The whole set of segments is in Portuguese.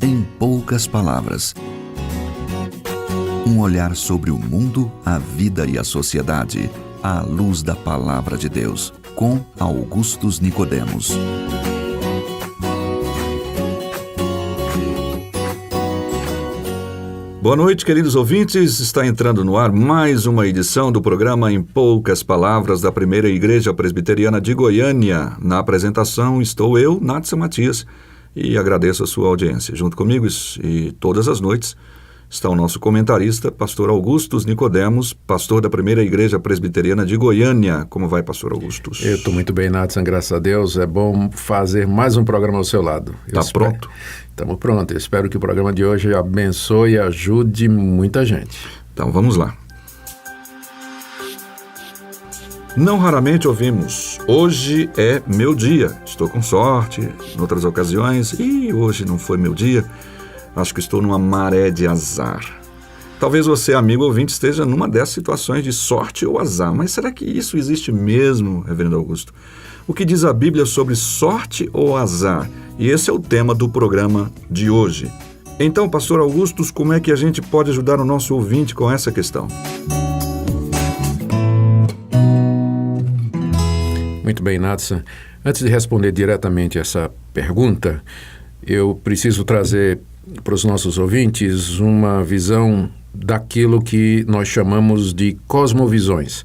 Em poucas palavras. Um olhar sobre o mundo, a vida e a sociedade, à luz da Palavra de Deus, com Augustus Nicodemos. Boa noite, queridos ouvintes. Está entrando no ar mais uma edição do programa Em Poucas Palavras da Primeira Igreja Presbiteriana de Goiânia. Na apresentação estou eu, Natsa Matias, e agradeço a sua audiência. Junto comigo e todas as noites está o nosso comentarista, pastor Augustus Nicodemos, pastor da Primeira Igreja Presbiteriana de Goiânia. Como vai, pastor Augustus? Eu estou muito bem, Nathan, graças a Deus. É bom fazer mais um programa ao seu lado. Está pronto? Estamos prontos. Eu espero que o programa de hoje abençoe e ajude muita gente. Então vamos lá. Não raramente ouvimos, hoje é meu dia, estou com sorte, em outras ocasiões, e hoje não foi meu dia, acho que estou numa maré de azar. Talvez você, amigo ouvinte, esteja numa dessas situações de sorte ou azar, mas será que isso existe mesmo, reverendo Augusto? O que diz a Bíblia sobre sorte ou azar? E esse é o tema do programa de hoje. Então, pastor Augustus, como é que a gente pode ajudar o nosso ouvinte com essa questão? Muito bem, Nathan. Antes de responder diretamente essa pergunta, eu preciso trazer para os nossos ouvintes uma visão daquilo que nós chamamos de cosmovisões.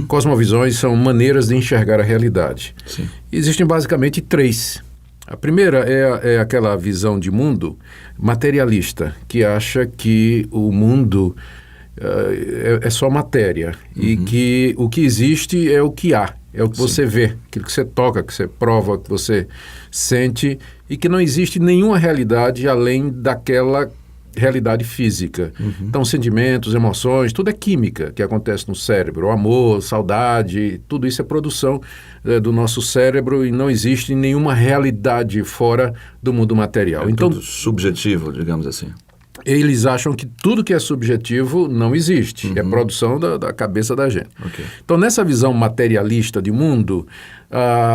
Cosmovisões são maneiras de enxergar a realidade. Sim. Existem basicamente três. A primeira é aquela visão de mundo materialista, que acha que o mundo é só matéria e que o que existe é o que há. É o que você vê, aquilo que você toca, que você prova, que você sente, e que não existe nenhuma realidade além daquela realidade física. Então, sentimentos, emoções, tudo é química que acontece no cérebro. O amor, saudade, tudo isso é produção do nosso cérebro e não existe nenhuma realidade fora do mundo material. Então, tudo subjetivo, digamos assim. Eles acham que tudo que é subjetivo não existe, é produção da cabeça da gente. Okay. Então, nessa visão materialista de mundo,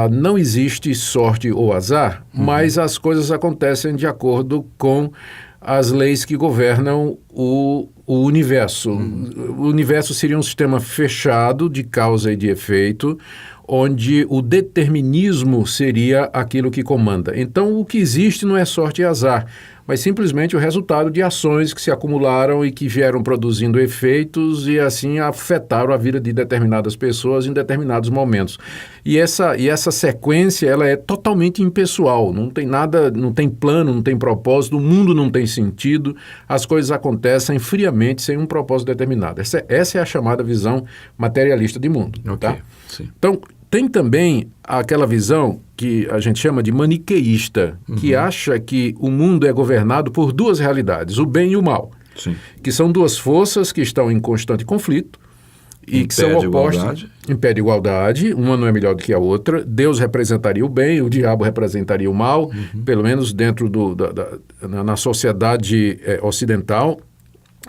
não existe sorte ou azar, mas as coisas acontecem de acordo com as leis que governam o universo. O universo seria um sistema fechado de causa e de efeito, onde o determinismo seria aquilo que comanda. Então, o que existe não é sorte e azar, mas simplesmente o resultado de ações que se acumularam e que vieram produzindo efeitos e assim afetaram a vida de determinadas pessoas em determinados momentos. E essa sequência, ela é totalmente impessoal, não tem nada, não tem plano, não tem propósito, o mundo não tem sentido, as coisas acontecem friamente sem um propósito determinado. Essa é a chamada visão materialista de mundo. Okay. Tá? Sim. Então, tem também aquela visão que a gente chama de maniqueísta, que acha que o mundo é governado por duas realidades, o bem e o mal, que são duas forças que estão em constante conflito e que são opostas. Em pé de igualdade, uma não é melhor do que a outra. Deus representaria o bem, o diabo representaria o mal, pelo menos dentro na sociedade ocidental,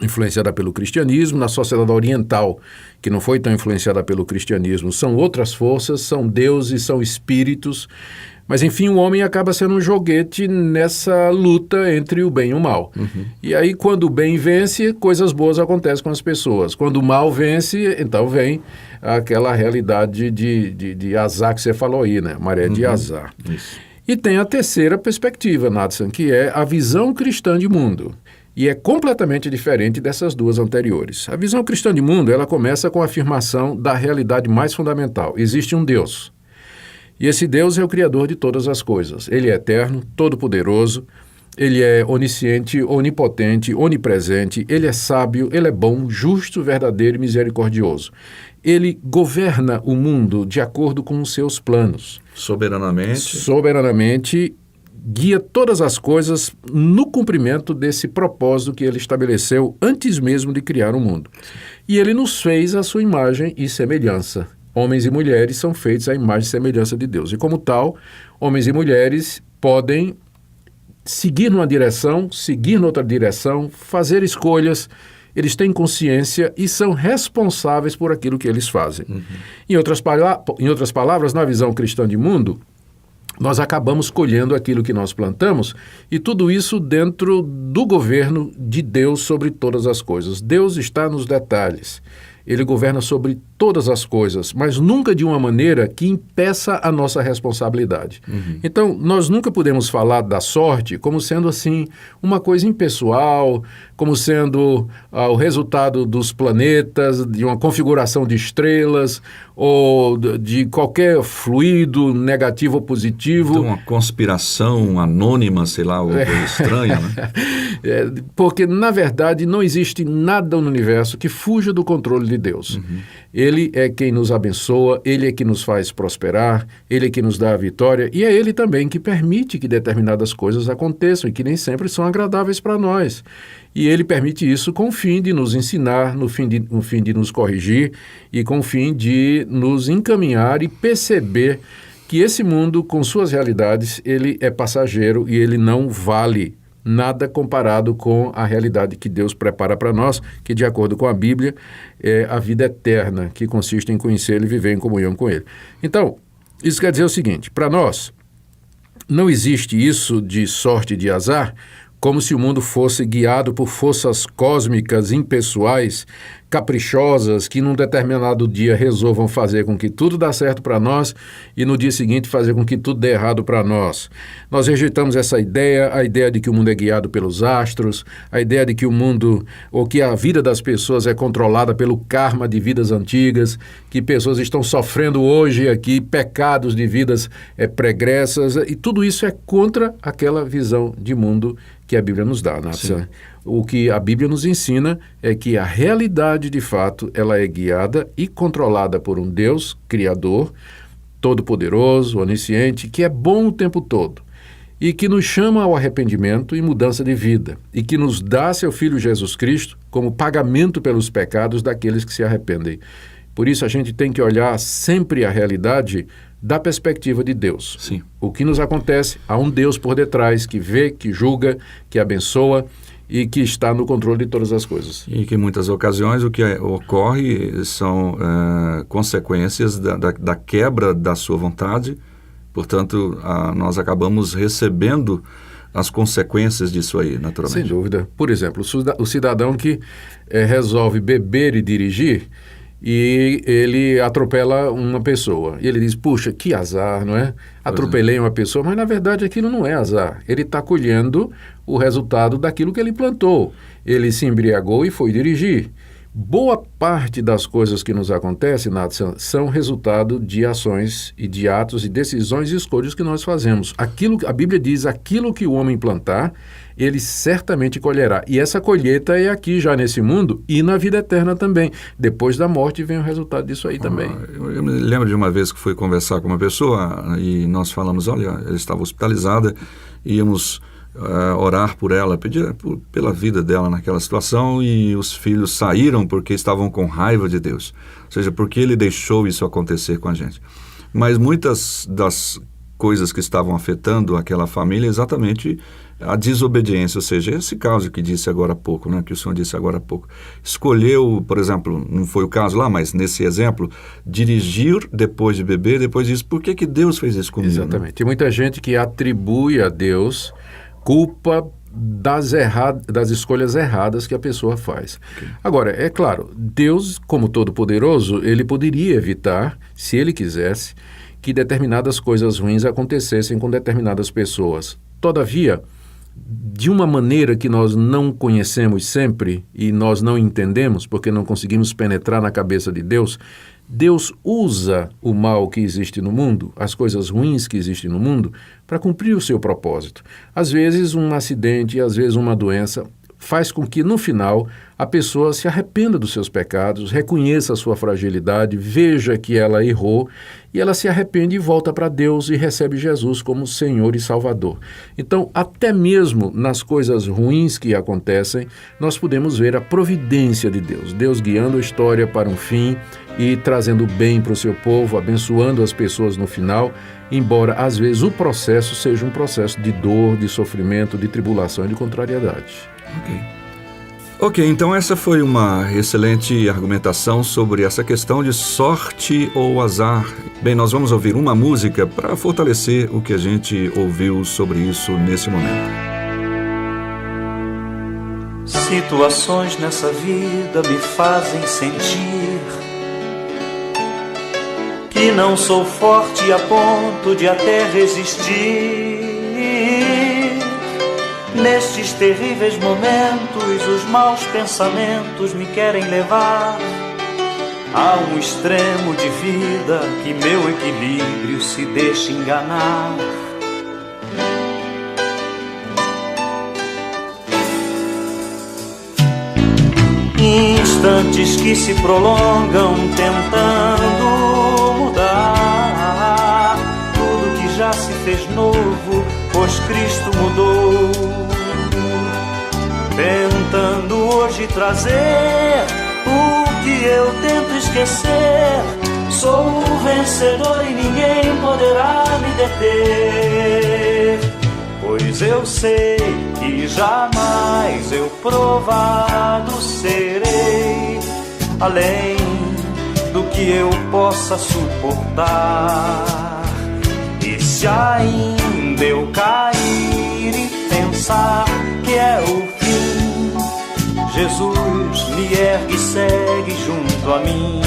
influenciada pelo cristianismo. Na sociedade oriental, que não foi tão influenciada pelo cristianismo, são outras forças, são deuses, são espíritos, mas enfim, o homem acaba sendo um joguete nessa luta entre o bem e o mal. E aí, quando o bem vence, coisas boas acontecem com as pessoas. Quando o mal vence, então vem aquela realidade de azar que você falou aí, né? Maré de azar. Isso. E tem a terceira perspectiva, Nathan, que é a visão cristã de mundo. E é completamente diferente dessas duas anteriores. A visão cristã de mundo, ela começa com a afirmação da realidade mais fundamental. Existe um Deus. E esse Deus é o Criador de todas as coisas. Ele é eterno, todo-poderoso, ele é onisciente, onipotente, onipresente, ele é sábio, ele é bom, justo, verdadeiro e misericordioso. Ele governa o mundo de acordo com os seus planos. Soberanamente, guia todas as coisas no cumprimento desse propósito que ele estabeleceu antes mesmo de criar o mundo. E ele nos fez a sua imagem e semelhança. Homens e mulheres são feitos à imagem e semelhança de Deus. E como tal, homens e mulheres podem seguir numa direção, seguir noutra direção, fazer escolhas. Eles têm consciência e são responsáveis por aquilo que eles fazem. Em outras palavras, na visão cristã de mundo, nós acabamos colhendo aquilo que nós plantamos, e tudo isso dentro do governo de Deus sobre todas as coisas. Deus está nos detalhes. Ele governa sobre todas as coisas, mas nunca de uma maneira que impeça a nossa responsabilidade. Então, nós nunca podemos falar da sorte como sendo assim uma coisa impessoal, como sendo o resultado dos planetas, de uma configuração de estrelas, ou de qualquer fluido negativo ou positivo. Então, uma conspiração anônima, sei lá, uma coisa estranha, né? Porque, na verdade, não existe nada no universo que fuja do controle de Deus. Ele é quem nos abençoa, Ele é que nos faz prosperar, Ele é que nos dá a vitória, e é Ele também que permite que determinadas coisas aconteçam e que nem sempre são agradáveis para nós. E Ele permite isso com o fim de nos ensinar, no fim de nos corrigir e com o fim de nos encaminhar e perceber que esse mundo, com suas realidades, ele é passageiro e ele não vale nada comparado com a realidade que Deus prepara para nós, que, de acordo com a Bíblia, é a vida eterna, que consiste em conhecê-lo e viver em comunhão com Ele. Então, isso quer dizer o seguinte: para nós, não existe isso de sorte e de azar, como se o mundo fosse guiado por forças cósmicas impessoais, caprichosas, que num determinado dia resolvam fazer com que tudo dá certo para nós e no dia seguinte fazer com que tudo dê errado para nós. Nós rejeitamos essa ideia, a ideia de que o mundo é guiado pelos astros, a ideia de que o mundo, ou que a vida das pessoas é controlada pelo karma de vidas antigas, que pessoas estão sofrendo hoje aqui pecados de vidas pregressas, e tudo isso é contra aquela visão de mundo que a Bíblia nos dá, Natsa. O que a Bíblia nos ensina é que a realidade, de fato, ela é guiada e controlada por um Deus criador, todo-poderoso, onisciente, que é bom o tempo todo e que nos chama ao arrependimento e mudança de vida e que nos dá seu Filho Jesus Cristo como pagamento pelos pecados daqueles que se arrependem. Por isso a gente tem que olhar sempre a realidade da perspectiva de Deus. Sim. O que nos acontece, há um Deus por detrás que vê, que julga, que abençoa e que está no controle de todas as coisas. E que em muitas ocasiões o que ocorre são consequências da quebra da sua vontade. Portanto, nós acabamos recebendo as consequências disso aí, naturalmente. Sem dúvida. Por exemplo, o cidadão que resolve beber e dirigir, e ele atropela uma pessoa. E ele diz, puxa, que azar, não é? Atropelei uma pessoa, mas na verdade aquilo não é azar. Ele está colhendo o resultado daquilo que ele plantou. Ele se embriagou e foi dirigir. Boa parte das coisas que nos acontecem, Nathan, são resultado de ações e de atos e decisões e escolhas que nós fazemos. A Bíblia diz, aquilo que o homem plantar, ele certamente colherá. E essa colheita é aqui já nesse mundo e na vida eterna também. Depois da morte vem o resultado disso aí também. Eu me lembro de uma vez que fui conversar com uma pessoa e nós falamos, olha, ela estava hospitalizada, íamos orar por ela, pedir pela vida dela naquela situação, e os filhos saíram porque estavam com raiva de Deus. Ou seja, porque ele deixou isso acontecer com a gente. Mas muitas das coisas que estavam afetando aquela família, exatamente a desobediência, ou seja, esse caso que disse agora há pouco, né, que o senhor disse agora há pouco, escolheu, por exemplo, não foi o caso lá, mas nesse exemplo, dirigir depois de beber, depois disso, por que Deus fez isso comigo? Exatamente. Né? Tem muita gente que atribui a Deus culpa das escolhas erradas que a pessoa faz. Okay. Agora, é claro, Deus, como Todo-Poderoso, ele poderia evitar, se ele quisesse, que determinadas coisas ruins acontecessem com determinadas pessoas. Todavia, de uma maneira que nós não conhecemos sempre e nós não entendemos, porque não conseguimos penetrar na cabeça de Deus, Deus usa o mal que existe no mundo, as coisas ruins que existem no mundo, para cumprir o seu propósito. Às vezes um acidente, às vezes uma doença, faz com que, no final, a pessoa se arrependa dos seus pecados, reconheça a sua fragilidade, veja que ela errou, e ela se arrepende e volta para Deus e recebe Jesus como Senhor e Salvador. Então, até mesmo nas coisas ruins que acontecem, nós podemos ver a providência de Deus. Deus guiando a história para um fim e trazendo bem para o seu povo, abençoando as pessoas no final, embora, às vezes, o processo seja um processo de dor, de sofrimento, de tribulação e de contrariedade. Ok. Ok, então essa foi uma excelente argumentação sobre essa questão de sorte ou azar. Bem, nós vamos ouvir uma música para fortalecer o que a gente ouviu sobre isso nesse momento. Situações nessa vida me fazem sentir que não sou forte a ponto de até resistir. Nestes terríveis momentos, os maus pensamentos me querem levar a um extremo de vida que meu equilíbrio se deixa enganar. Instantes que se prolongam tentando mudar tudo que já se fez novo, pois Cristo mudou. Tentando hoje trazer o que eu tento esquecer. Sou o vencedor e ninguém poderá me deter, pois eu sei que jamais eu provado serei além do que eu possa suportar. E se ainda eu cair e pensar que é o fim, Jesus me ergue e segue junto a mim.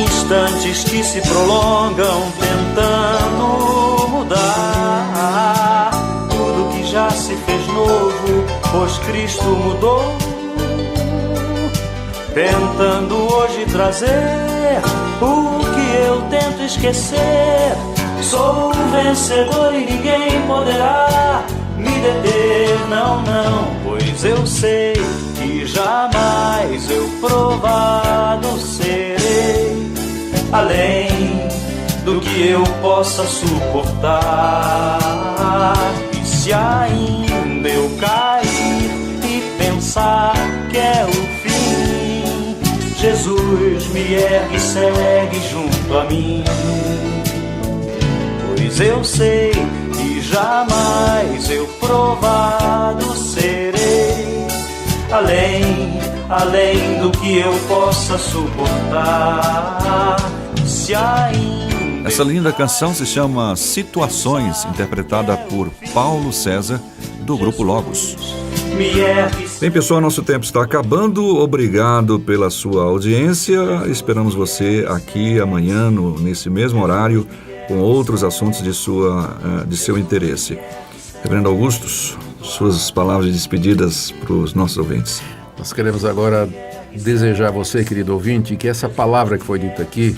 Instantes que se prolongam tentando mudar tudo que já se fez novo, pois Cristo mudou. Tentando hoje trazer o que eu tento esquecer. Sou o vencedor e ninguém poderá me deter, não, não, pois eu sei que jamais eu provado serei além do que eu possa suportar. E se ainda eu cair e pensar que é o fim, Jesus me ergue e segue junto a mim, pois eu sei que jamais eu provado serei além do que eu possa suportar. Se ainda... Essa linda canção se chama Situações, interpretada por Paulo César, do Grupo Logos. Bem, pessoal, nosso tempo está acabando. Obrigado pela sua audiência. Esperamos você aqui amanhã, nesse mesmo horário, com outros assuntos de seu interesse. Reverendo Augustus, suas palavras de despedidas para os nossos ouvintes. Nós queremos agora desejar a você, querido ouvinte, que essa palavra que foi dita aqui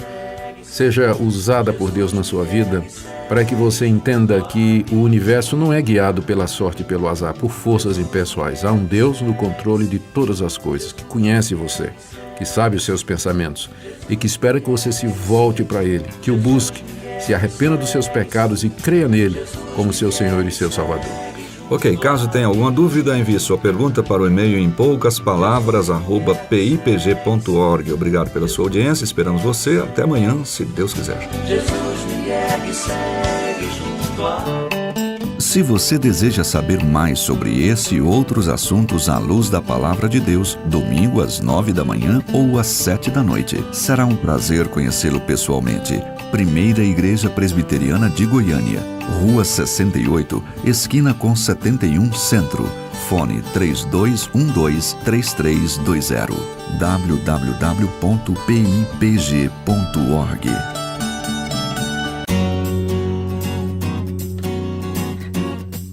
seja usada por Deus na sua vida, para que você entenda que o universo não é guiado pela sorte e pelo azar, por forças impessoais. Há um Deus no controle de todas as coisas, que conhece você, que sabe os seus pensamentos e que espera que você se volte para Ele, que o busque, se arrependa dos seus pecados e creia nele como seu Senhor e seu Salvador. Ok, caso tenha alguma dúvida, envie sua pergunta para o e-mail em poucaspalavras@pipg.org. Obrigado pela sua audiência, esperamos você. Até amanhã, se Deus quiser. Jesus me ergue e segue junto a... Se você deseja saber mais sobre esse e outros assuntos à luz da Palavra de Deus, domingo às 9 da manhã ou às 7 da noite. Será um prazer conhecê-lo pessoalmente. Primeira Igreja Presbiteriana de Goiânia, Rua 68, esquina com 71 Centro. Fone 3212-3320. www.pipg.org.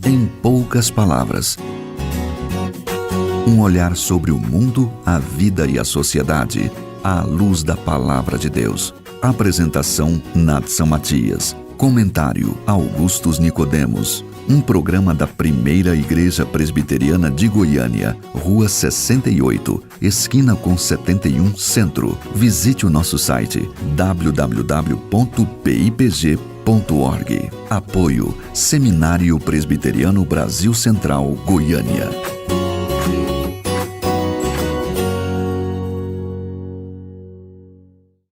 Em poucas palavras, um olhar sobre o mundo, a vida e a sociedade, à luz da Palavra de Deus. Apresentação Nadson Matias. Comentário Augustus Nicodemos. Um programa da Primeira Igreja Presbiteriana de Goiânia, Rua 68, esquina com 71 Centro. Visite o nosso site www.pipg.org. Apoio Seminário Presbiteriano Brasil Central, Goiânia.